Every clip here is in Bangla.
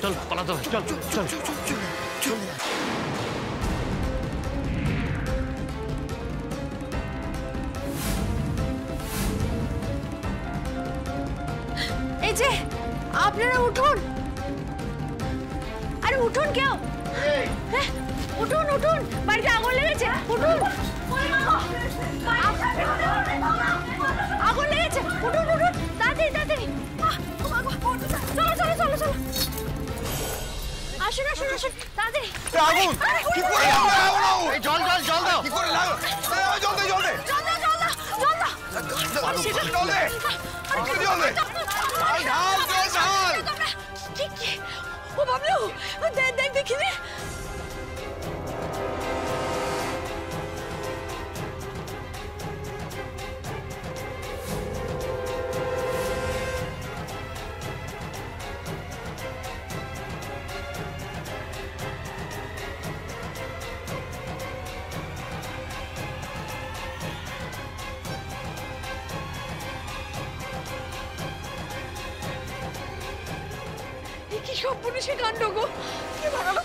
চল পালাতে হবে, চল চল চল। এই যে আপনারা উঠুন, আরে উঠুন কেউ, উঠুন উঠুন, বাড়িতে আগুন লেগেছে, উঠুন, আগুন লেগেছে, উঠুন উঠুন, তাড়াতাড়ি তাড়াতাড়ি, চলো চলো চলো চলো, আসুন আসুন আসুন তাড়াতাড়ি। আগুন কি করে লাগলো? এই জল জল জল দাও। কি করে লাগলো? জল দে জল দে জল দাও জল দাও জল দাও, জল দে জল দে, ঢাল জল ঢাল। ঠিক কি? ও বাবলু, দেখ দেখ দেখি রে। কি সব পুলিশের কাণ্ড গো, কি বানালো?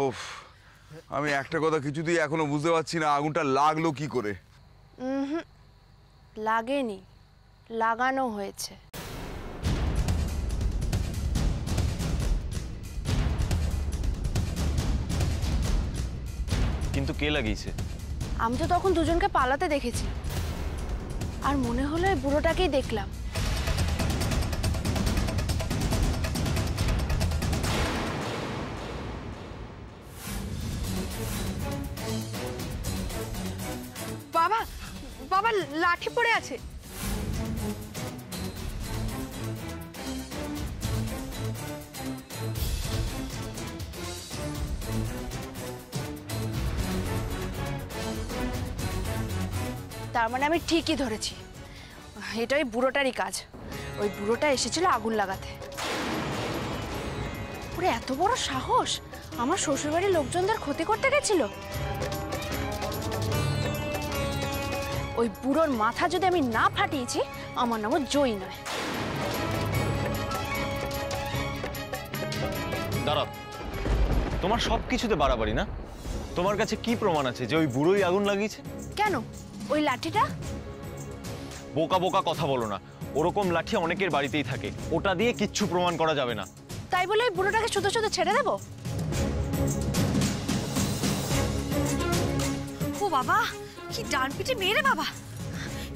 ওফ, আমি একটা কথা কিছুতেই এখনো বুঝতে পারছি না, আগুনটা লাগলো কি করে? লাগেনি, লাগানো হয়েছে। কিন্তু কে লাগিয়েছে? আমি তো তখন দুজনকে পালাতে দেখেছি, আর মনে হলো এই বুড়োটাকেই দেখলাম। বাবা বাবা লাঠি পড়ে আছে। তার মানে আমি ঠিকই ধরেছি, এটা ওই বুড়োটারই কাজ। ওই বুড়োটা এসেছিল আগুন লাগাতে। ওরে এত বড় সাহস, আমার শ্বশুরবাড়ির লোকজনদের ক্ষতি করতে গেছিল। ওই বুড়োর মাথা যদি আমি না ফাটিয়েছি, আমার নামও জয়ী নয়। দাঁড়াও, তোমার সব কিছুতে বাড়াবাড়ি না? তোমার কাছে কি প্রমাণ আছে যে ওই বুড়োই আগুন লাগিয়েছে? কেন, ওই লাঠিটা? বোকা বোকা কথা বলো না, ওরকম লাঠি অনেকের বাড়িতেই থাকে, ওটা দিয়ে কিচ্ছু প্রমাণ করা যাবে না। তাই বলে ওই বুড়োটাকে শুধু শুধু ছেড়ে দেবো? ও বাবা, কি ডান পিঠে মেরে বাবা,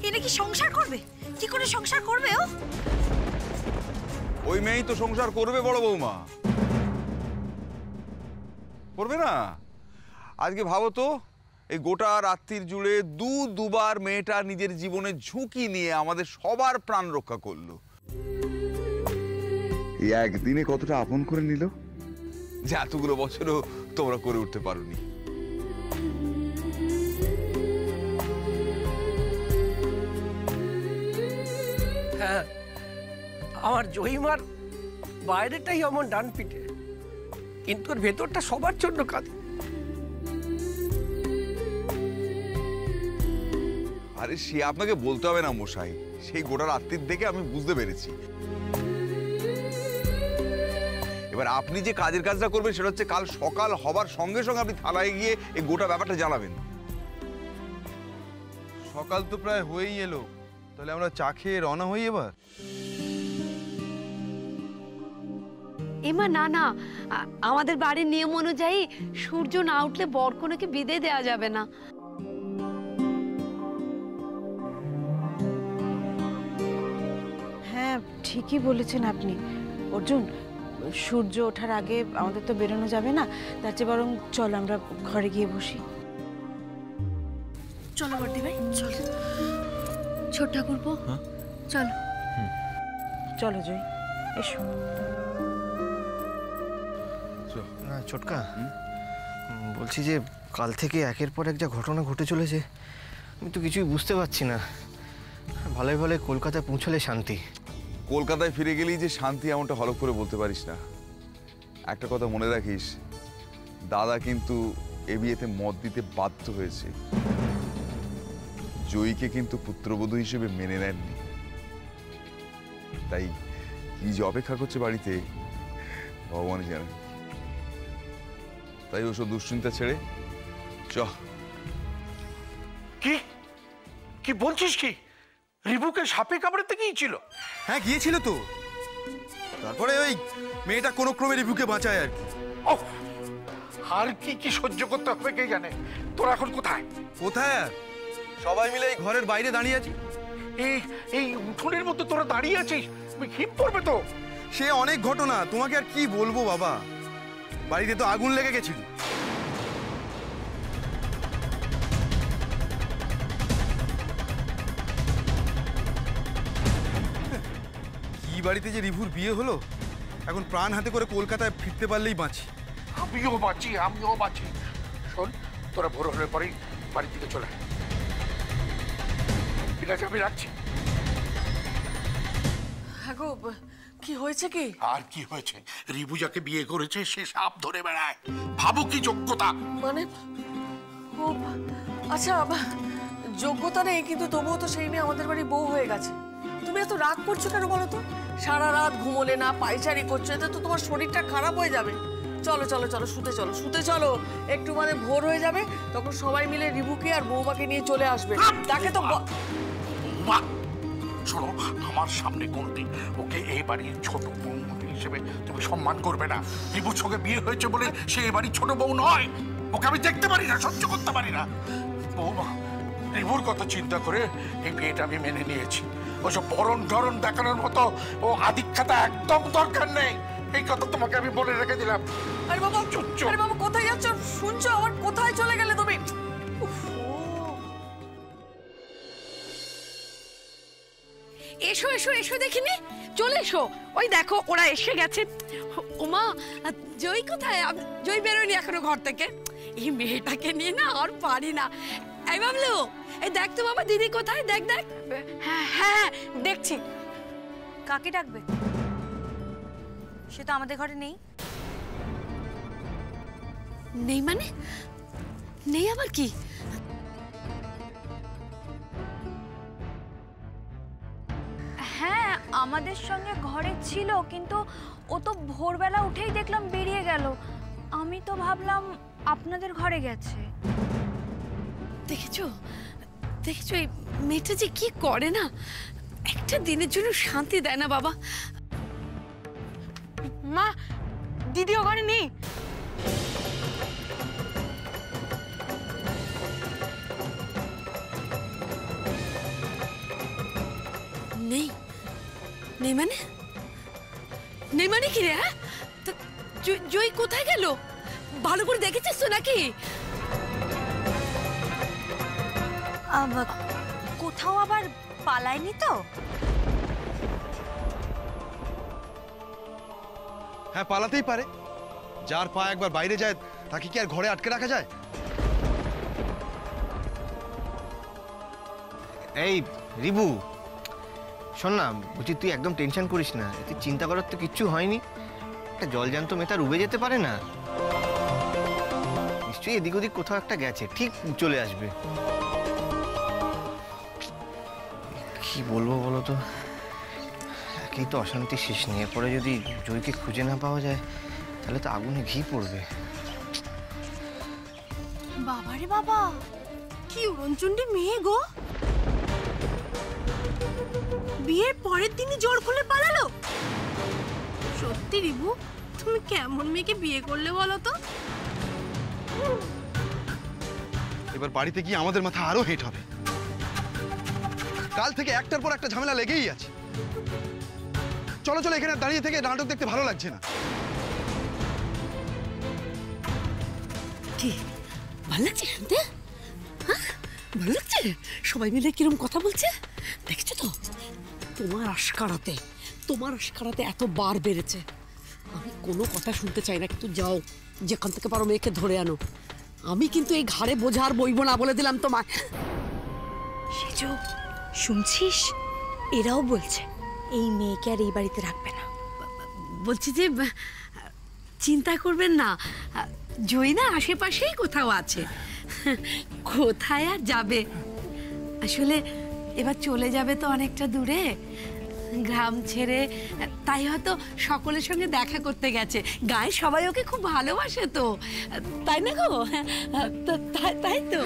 এনে কি সংসার করবে? কি করে সংসার করবে ও? ওই মেয়েই তো সংসার করবে বড় বৌমা, করবে না? আজকে ভাবো তো, এই গোটা রাত্রির জুড়ে দুবার মেয়েটা নিজের জীবনের ঝুঁকি নিয়ে আমাদের সবার প্রাণ রক্ষা করলো। এই একদিনে কতটা আপন করে নিল, যে এতগুলো বছরও তোমরা করে উঠতে পারোনি। হ্যাঁ, আমার জহিমার বাইরেটাই আমার ডান পিঠে, কিন্তু ওর ভেতরটা সবার জন্য কাঁদে। আরে সে আপনাকে বলতে হবে না মশাই, সেই গোটা রাত্রির দেখে আমি বুঝতে পেরেছি। এবার আপনি যে কাজের কাজটা করবেন সেটা হচ্ছে কাল সকাল হবার সঙ্গে সঙ্গে আপনি থানায় গিয়ে এই গোটা ব্যাপারটা জানাবেন। সকাল তো প্রায় হয়েই এলো, তাহলে আমরা চা খেয়ে রওনা হই এবার। এমা না না, আমাদের বাড়ির নিয়ম অনুযায়ী সূর্য না উঠলে বরকনেকে বিদায় দেওয়া যাবে না। হ্যাঁ ঠিকই বলেছেন আপনি অর্জুন, সূর্য ওঠার আগে আমাদের তো বেরোনো যাবে না, তার চেয়ে বরং চল আমরা ঘরে গিয়ে বসি। চলো বর্দি ভাই, চল। ছোট ঠাকুরপো, চলো। চলো জয়, এসো। ছোটকা, বলছি যে কাল থেকে একের পর এক যা ঘটনা ঘটে চলেছে, আমি তো কিছুই বুঝতে পারছি না। ভালোই ভালোই কলকাতায় পৌঁছলে শান্তি। কলকাতায় ফিরে গেলেই যে শান্তি এমনটা হলফ করে বলতে পারিস না। একটা কথা মনে রাখিস, দাদা কিন্তু এ বিয়েতে মত দিতে বাধ্য হয়েছে। জয়ীকে কিন্তু পুত্রবধূ হিসেবে মেনে নেননি। তাই কি যে অপেক্ষা করছে বাড়িতে ভগবানই জানেন। তাই ওসব দুশ্চিন্তা ছেড়ে চ। কি কি বলছিস? কি রিবুকে সাপে কামড়াতে গিয়েছিল? হ্যাঁ গিয়েছিল তো, তারপরে ওই মেয়েটা কোনো ক্রমে রিভুকে বাঁচায় আর কি। ওহ, আর কি কি সহ্য করতে হবে কে জানে। তোরা এখন কোথায়? কোথায় আর, সবাই মিলে এই ঘরের বাইরে দাঁড়িয়ে আছি। এই এই উঠোনের মধ্যে তোরা দাঁড়িয়ে আছিস, হিপ পড়বে তো। সে অনেক ঘটনা, তোমাকে আর কি বলবো বাবা। বাড়িতে তো আগুন লেগে গেছিল। কি বাড়িতে যে রিভুর বিয়ে হলো, এখন প্রাণ হাতে করে কলকাতায় ফিরতে পারলেই বাঁচি। আমিও বাঁচি। শোন, তোরা ভোর হলে পরেই বাড়ির দিকে চলে আয়। ঠিক আছে, আমি রাখছি। হ্যাঁ গো, কি হয়েছে কি? আর কি হয়েছে? রিবু যাকে বিয়ে করেছে সে সাপ ধরে বেড়ায়। ভাবো কি যোগ্যতা। মানে ও আচ্ছা, যোগ্যতা নেই কিন্তু তবুও তো সেই মেয়ে আমাদের বাড়ি বউ হয়ে গেছে। তুমি এত রাগ করছো কেন বলো তো? সারা রাত ঘুমোলে না, পায়চারি করছো, এতে তো তোমার শরীরটা খারাপ হয়ে যাবে। চলো চলো চলো, শুতে চলো। একটু মানে ভোর হয়ে যাবে, তখন সবাই মিলে রিবুকে আর বৌমাকে নিয়ে চলে আসবে। তাকে তো শোনো, আমার সামনে কোনদিন ওকে এই বাড়ির ছোট বউ হিসেবে তুমি সম্মান করবে না। রিবুর সঙ্গে বিয়ে হয়েছে বলে সে এই বাড়ির ছোট বউ নয়। ওকে আমি দেখতে পারি না, সহ্য করতে পারি না। বৌমা, রিবুর কথা চিন্তা করে এই বিয়েটা আমি মেনে নিয়েছি। ওসব বরণ ধরন দেখানোর মতো ও আদিক্ষাতা একদম দরকার নেই। এই কথা তোমাকে আমি বলে রেখে দিলাম। আরে বাবা, কোথায় যাচ্ছ? শুনছো আমার? কোথায় চলে গেলে তুমি? এসো এসো এসো, দেখিনি? চলে এসো। ওই দেখো ওরা এসে গেছে। ওমা, জয় কোথায়? জয় বেরোয়নি এখনো ঘর থেকে। এই মেয়েটাকে নিয়ে না আর পারি না। এই বাবলু, এই দেখ তো বাবা, দিদি কোথায়? দেখ দেখ। হ্যাঁ হ্যাঁ, দেখছি। কাকে ডাকবে? সে তো আমাদের ঘরে নেই। নেই মানে? নেই আবার কি? হ্যাঁ, আমাদের সঙ্গে ঘরে ছিল, কিন্তু ও তো ভোরবেলা উঠেই দেখলাম বেরিয়ে গেল। আমি তো ভাবলাম আপনাদের ঘরে গেছে। দেখেছো দেখেছো এই মেয়েটা যে কি করে না, একটা দিনের জন্য শান্তি দেয় না বাবা। মা, দিদিও ঘরে নেই। নেই নেই মানে? নেই মানে কি রে? হ্যাঁ, জয় কোথায় গেল? ভালো করে দেখেছিস তো নাকি? কোথাও আবার পালায়নি তো? হ্যাঁ, পালাতেই পারে। যার পা একবার বাইরে যায় তাকে কি আর ঘরে আটকে রাখা যায়? এই রিবু, শোন না, বলছি তুই একদম টেনশন করিস না। তুই চিন্তা করার তো কিচ্ছু হয়নি। একটা জলজ্যান্ত মেয়ে উবে যেতে পারে না। নিশ্চয়ই এদিক ওদিক কোথাও একটা গেছে, ঠিক চলে আসবে। কি বলবো বলো তো, একেই তো অশান্তি শেষ নেই। এরপরে যদি জয়কে খুঁজে না পাওয়া যায় তাহলে তো আগুনে ঘি পড়বে। বাবারে বাবা, কি উড়নচণ্ডী মেয়ে গো! বিয়ের পরের দিনই জোর খুলে পালালো। সত্যি রিবু, তুমি কেমন মেয়েকে বিয়ে করলে বলো তো? এবার বাড়িতে গিয়ে আমাদের মাথা আরো হেট হবে। কাল থেকে একটার পর একটা ঝামেলা লেগেই আছে। চলো চলো, এখানে দাঁড়িয়ে থেকে নাটক দেখতে ভালো লাগছে না। কি ভালো লাগছে? ভালো লাগছে? সবাই মিলে কিরম কথা বলছে দেখছো তো? তোমার আশকারাতে এত বার বেড়েছে। আমি কোনো কথা শুনতে চাই না, কিন্তু যাও, যেখান থেকে পারো মেয়েকে ধরে আনো। আমি কিন্তু এই ঘাড়ে বোঝার বইব না, বলে দিলাম তোমায়। সেজো, শুনছিস? এরাও বলছে এই মেয়েকে আর এই বাড়িতে রাখবে না। বলছি যে চিন্তা করবেন না, জয় না আশেপাশেই কোথাও আছে। কোথায় আর যাবে? আসলে এবার চলে যাবে তো অনেকটা দূরে, গ্রাম ছেড়ে, তাই হয়তো সকলের সঙ্গে দেখা করতে গেছে। গায়ে সবাই ওকে খুব ভালোবাসে তো, তাই না গো? তাই তো।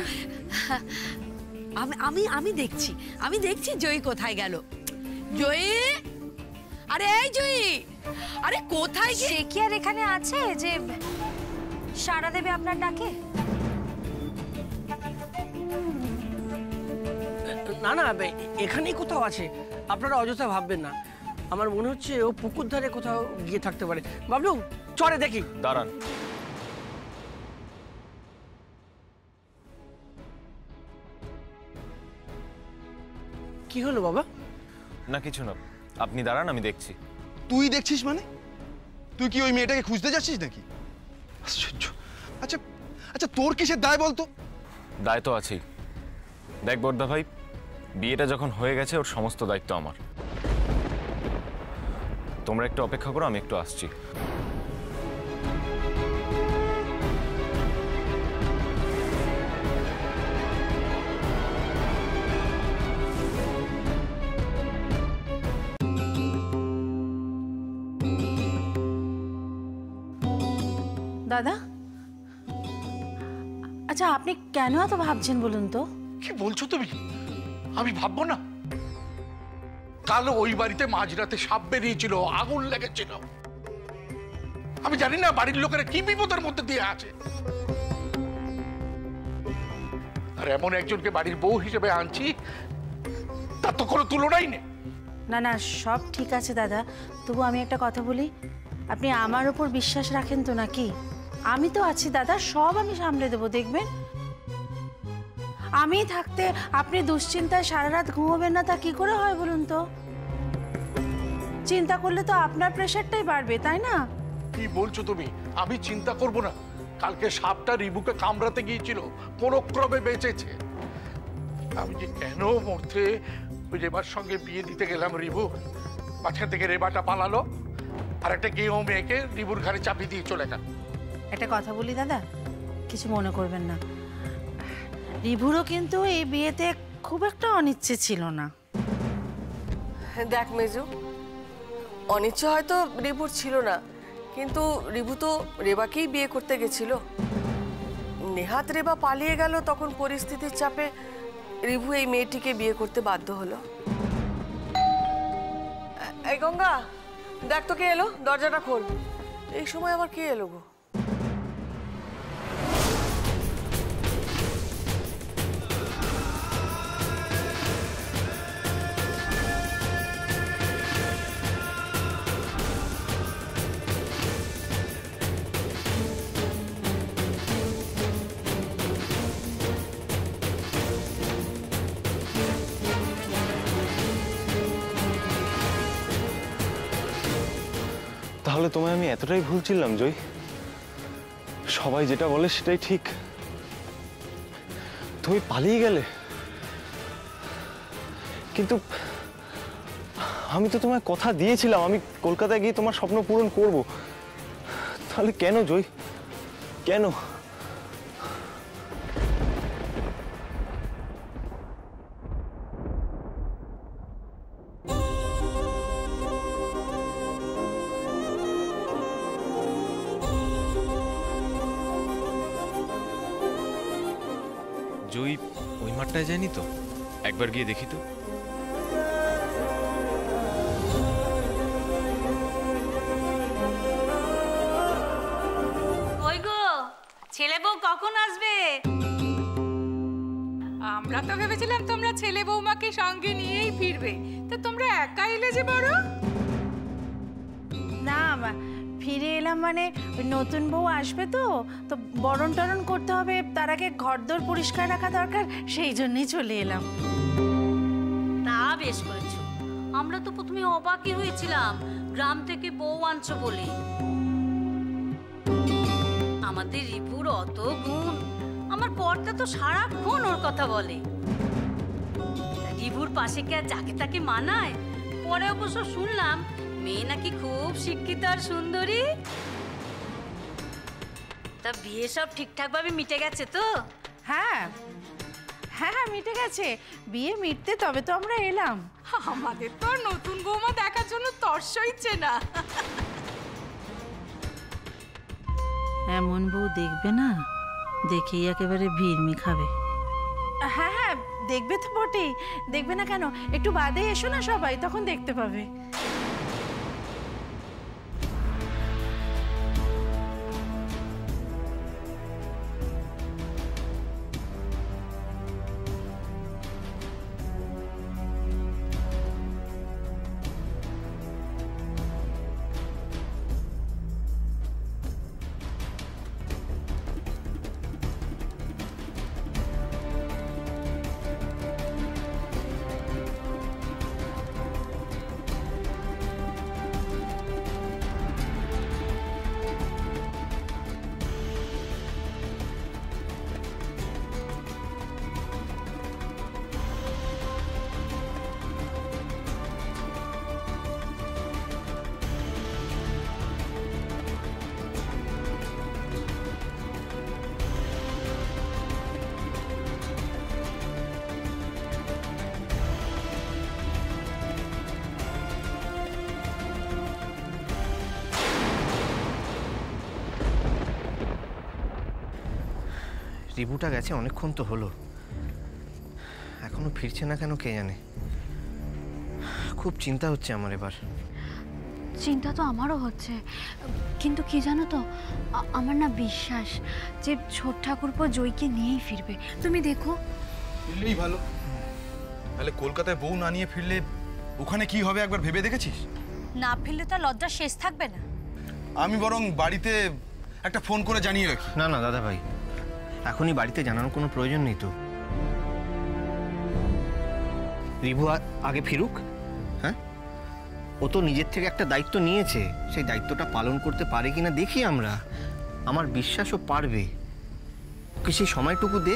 আমি দেখছি জয়ী কোথায় গেল। জয়ী, আরে এই জয়ী, আরে কোথায় সে কি আর এখানে আছে যে সাড়া দেবে আপনার ডাকে? না না, এখানেই কোথাও আছে, আপনারা অযথা ভাববেন না। আমার মনে হচ্ছে ও পুকুর ধারে কোথাও গিয়ে থাকতে পারে। বাবলু, চলে দেখি। দাঁড়ান, কি হলো বাবা? না কিছু না, আপনি দাঁড়ান, আমি দেখছি। তুই দেখছিস মানে? তুই কি ওই মেয়েটাকে খুঁজতে যাচ্ছিস নাকি? আশ্চর্য। আচ্ছা আচ্ছা, তোর কিসের দায় বলতো? দায় তো আছেই। দেখ বর্দা ভাই, বিয়েটা যখন হয়ে গেছে ওর সমস্ত দায়িত্ব আমার। তোমরা একটু অপেক্ষা করো, আমি একটু আসছি। দাদা, আচ্ছা আপনি কেন এত ভাবছেন বলুন তো? কি বলছো তুমি? আমি ভাববো না? কাল ওই বাড়িতে মাঝরাতে সাপ বেরিয়েছিল, আগুন লেগেছিল। আমি জানি না বাড়ির লোকেরা কি বিপদের মধ্যে দিয়ে আছে। আর এমন একজনকে বাড়ির বউ হিসেবে আনছি, তার তো কোনো তুলনাই নেই। না না, সব ঠিক আছে দাদা, তবু আমি একটা কথা বলি, আপনি আমার উপর বিশ্বাস রাখেন তো নাকি? আমি তো আছি দাদা, সব আমি সামলে দেবো, দেখবেন। আমি থাকতে আপনি দুশ্চিন্তায় সারা রাত ঘুমোবেন না, তা কি করে হয় বলুন তো? চিন্তা করলে তো আপনার প্রেশারটাই বাড়বে, তাই না? কি বলছো তুমি? আমি চিন্তা করব না? কালকে সাপটা রিবুকে কামড়াতে গিয়েছিল, কোনো ক্রমে বেঁচেছে। আমি যে কেন মরতে ওই রেবার সঙ্গে বিয়ে দিতে গেলাম রিবু, মাঝখান থেকে রেবাটা পালালো, আর একটা গেঁয়ো মেয়েকে রিবুর ঘাড়ে চাপিয়ে দিয়ে চলে গেল। একটা কথা বলি দাদা, কিছু মনে করবেন না, রিভুরও কিন্তু এই বিয়েতে খুব একটা অনিচ্ছে ছিল না। দেখ মেজু, অনিচ্ছা হয়তো রিবুর ছিল না, কিন্তু রিবু তো রেবাকেই বিয়ে করতে গেছিল। নেহাত রেবা পালিয়ে গেল, তখন পরিস্থিতির চাপে রিবু এই মেয়েটিকে বিয়ে করতে বাধ্য হলো। এই গঙ্গা, দেখ তো কে এলো, দরজাটা খোল। এই সময় আবার কে এলো গো? তাহলে তোমায় আমি এতটাই ভুলছিলাম জয়? সবাই যেটা বলে সেটাই ঠিক? তুমি পালিয়ে গেলে, কিন্তু আমি তো তোমায় কথা দিয়েছিলাম আমি কলকাতায় গিয়ে তোমার স্বপ্ন পূরণ করব। তাহলে কেন জয়, কেন? জয় ওই মাঠটায় যায়নি তো? একবার গিয়ে দেখি তো। ওই গো, ছেলে বউ কখন আসবে? আমরা তো ভেবেছিলাম তোমরা ছেলে বৌমাকে সঙ্গে নিয়েই ফিরবে, তো তোমরা একা এলে যে বড়। না ফিরে এলাম মানে নতুন বউ আসবে তো, তো বরণ টরণ করতে হবে, তার আগে ঘরদোর পরিষ্কার রাখা দরকার, সেই জন্যই চলে এলাম। তা বেশ করেছো। আমরা তো প্রথমে অবাকই হয়েছিলাম গ্রাম থেকে বউ আনছো বলে। আমাদের রিপুর অত গুণ, আমার কর্তা তো সারাক্ষণ ওর কথা বলে। রিপুর পাশে কে যাকে তাকে মানায়? পরে অবশ্য শুনলাম মেয়ে নাকি খুব শিক্ষিত আর সুন্দরী। তা বিয়ে সব ঠিকঠাক ভাবে মিটে গেছে তো? হ্যাঁ হ্যাঁ হ্যাঁ মিটে গেছে, বিয়ে মিটতে তবে তো আমরা এলাম। আমাদের তো আর নতুন বৌমা দেখার জন্য তর্স হইছে না। এমন বউ দেখবে না, দেখেই একেবারে ভিড়মি খাবে। হ্যাঁ হ্যাঁ দেখবে তো বটেই, দেখবে না কেন? একটু বাদে এসো না সবাই, তখন দেখতে পাবে। রিবুটা গেছে অনেকক্ষণ তো হলো, এখনো ফিরছে না কেন কে জানে। খুব চিন্তা হচ্ছে আমার এবার। চিন্তা তো আমারও হচ্ছে, কিন্তু কি জানো তো, আমার না বিশ্বাস যে ছোট ঠাকুরপো জয়কে নিয়েই ফিরবে। তুমি দেখো। ফিরলেই ভালো। তাহলে কলকাতায় বউ না নিয়ে ফিরলে ওখানে কি হবে একবার ভেবে দেখেছিস? না ফিরলে তো লজ্জা শেষ থাকবে না। আমি বরং বাড়িতে একটা ফোন করে জানিয়ে রাখি। না না দাদা ভাই, এখনই বাড়িতে জানানোর কোনো প্রয়োজন নেই তো। রিবু আগে ফিরুক। হ্যাঁ, ও তো নিজের থেকে একটা দায়িত্ব নিয়েছে, সেই দায়িত্বটা পালন করতে পারে কিনা দেখি আমরা। আমার বিশ্বাস ও পারবে, ওকে সেই সময়টুকু দে।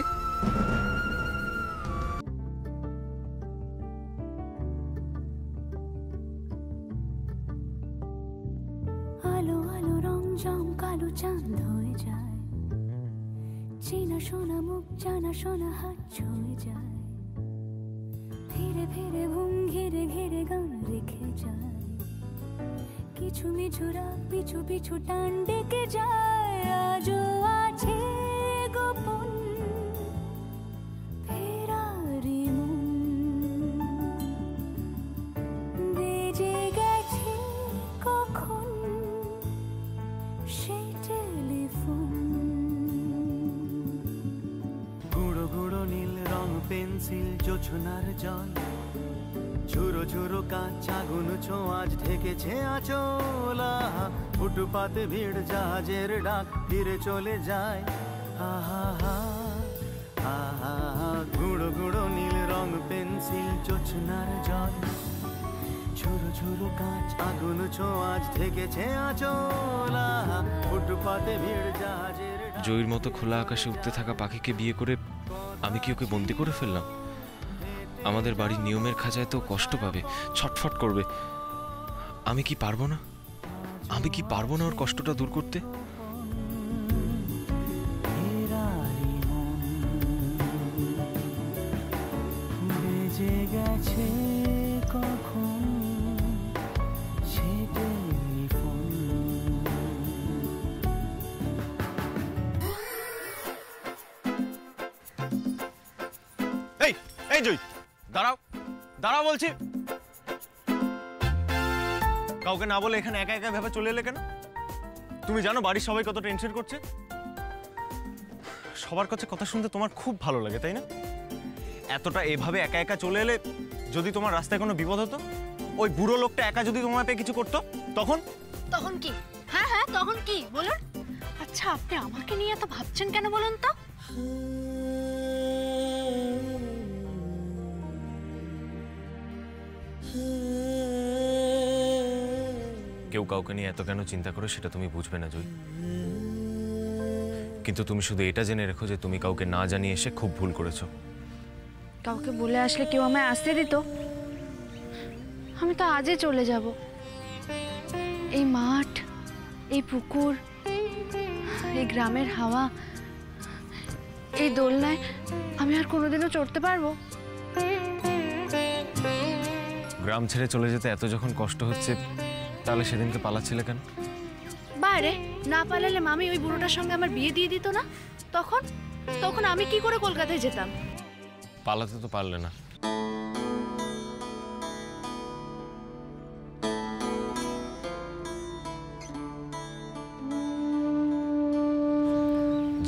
আলো আলো রং জম কালো চাঁদ হয়ে যায়, চেনা শোনা মুখ জানা শোনা হাত ছুঁয়ে যায়, ধীরে ধীরে ঘুম ঘিরে ঘিরে গান রেখে যায়, কিছু মিছুরা পিছু পিছু টান ডেকে যায়। আজও আছে গোপন ফেরারি মন, বেজে গেছে কখন সেই টেলিফোন। গুঁড়ো গুঁড়ো নীল রং পেন্সিল জোছনার জল, ঝুরো ঝুরো কাঁচ আগুন ছোঁয়াজ ঢেকেছে আচলা, ফুটপাতে ভিড় জাহাজের ডাক ফিরে চলে যায়। আহা হা আহা, গুঁড়ো গুঁড়ো নীল রং পেন্সিল জোছনার জল, ঝুরো ঝুরো কাঁচ আগুন ছোঁয়াজ ঢেকেছে আচলা, ফুটপাতে ভিড় জাহাজের। জয়ীর মতো খোলা আকাশে উঠতে থাকা পাখিকে বিয়ে করে আমি কি ওকে বন্দি করে ফেললাম? আমাদের বাড়ির নিয়মের খাঁচায় তো কষ্ট পাবে, ছটফট করবে। আমি কি পারবো না? আমি কি পারবো না ওর কষ্টটা দূর করতে? বেজে গেছে কখন সে টেলিফোন। এই এই জয়, দাঁড়াও দাঁড়াও বলছি। কাউকে না বলে এখানে একা একা ভেবে চলে এলে কেন? তুমি জানো বাড়ির সবাই কত টেনশন করছে? সবার কাছে কথা শুনতে তোমার খুব ভালো লাগে তাই না? এতটা এভাবে একা একা চলে এলে যদি তোমার রাস্তায় কোনো বিপদ হতো, ওই বুড়ো লোকটা একা যদি তোমার পেয়ে কিছু করতো, তখন? তখন কি? হ্যাঁ হ্যাঁ তখন কি বলুন। আচ্ছা আপনি আমাকে নিয়ে এত ভাবছেন কেন বলুন তো? কেউ কাউকে নিয়ে এত কেন চিন্তা করে সেটা তুমি বুঝবে না জয়, কিন্তু তুমি শুধু এটা জেনে রেখো যে তুমি কাউকে না জানিয়ে এসে খুব ভুল করেছো। কাউকে বলে আসলে কেউ আমায় আসতে দিত? আমি তো আজই চলে যাব। এই মাঠ, এই পুকুর, এই গ্রামের হাওয়া এই দোলনায় আমি আর কোনোদিনও চড়তে পারবো? গ্রাম ছেড়ে চলে যেতে এত যখন কষ্ট হচ্ছে, তাহলে সেদিনকে পালাচ্ছিলে কেন? বাইরে না পালালে মামি ওই বুড়োটার সঙ্গে আমার বিয়ে দিয়ে দিত না? তখন তখন আমি কি করে কলকাতায় যেতাম? পালাতে তো পারলে না।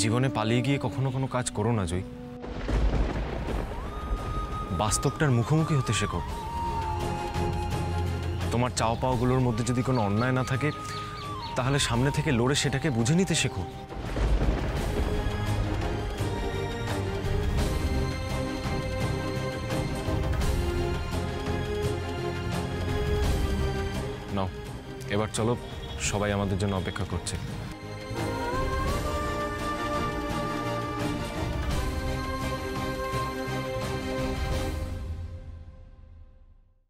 জীবনে পালিয়ে গিয়ে কখনো কোনো কাজ করো না জয়। বাস্তবটার মুখোমুখি হতে শেখো। তোমার চাওয়া পাওয়াগুলোর মধ্যে যদি কোনো অন্যায় না থাকে, তাহলে সামনে থেকে লড়ে সেটাকে বুঝে নিতে শেখো। নাও, এবার চলো, সবাই আমাদের জন্য অপেক্ষা করছে।